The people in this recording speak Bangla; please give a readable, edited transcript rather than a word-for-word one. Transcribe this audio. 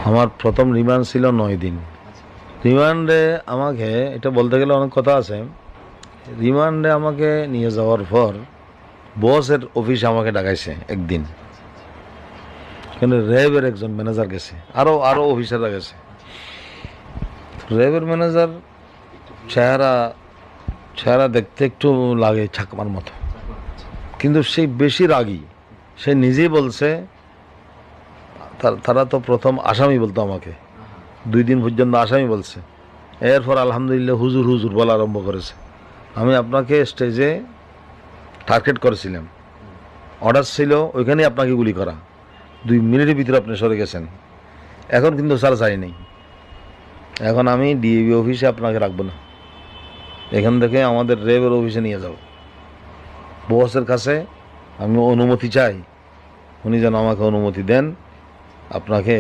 আমার প্রথম রিমান্ড ছিল 9 দিন। রিমান্ডে আমাকে এটা বলতে গেলে অনেক কথা আছে। রিমান্ডে আমাকে নিয়ে যাওয়ার পর বসের অফিসে আমাকে ডাকাইছে একদিন। এখানে র্যাবের একজন ম্যানেজার গেছে, আরও অফিসাররা গেছে। র্যাবের ম্যানেজার চেহারা দেখতে একটু লাগে ছাকমার মতো, কিন্তু সেই বেশি রাগী। সে নিজেই বলছে, তারা তো প্রথম আসামি বলতো আমাকে, 2 দিন পর্যন্ত আসামি বলছে। এরপর আলহামদুলিল্লাহ হুজুর হুজুর বলা আরম্ভ করেছে। আমি আপনাকে স্টেজে টার্গেট করেছিলাম, অর্ডার ছিল ওইখানেই আপনাকে গুলি করা, 2 মিনিটের ভিতরে আপনি সরে গেছেন। এখন কিন্তু স্যার চাই নেই, এখন আমি ডিএবি অফিসে আপনাকে রাখবো না, এখান থেকে আমাদের র্যাবের অফিসে নিয়ে যাব। বসের কাছে আমি অনুমতি চাই, উনি যেন আমাকে অনুমতি দেন আপনাকে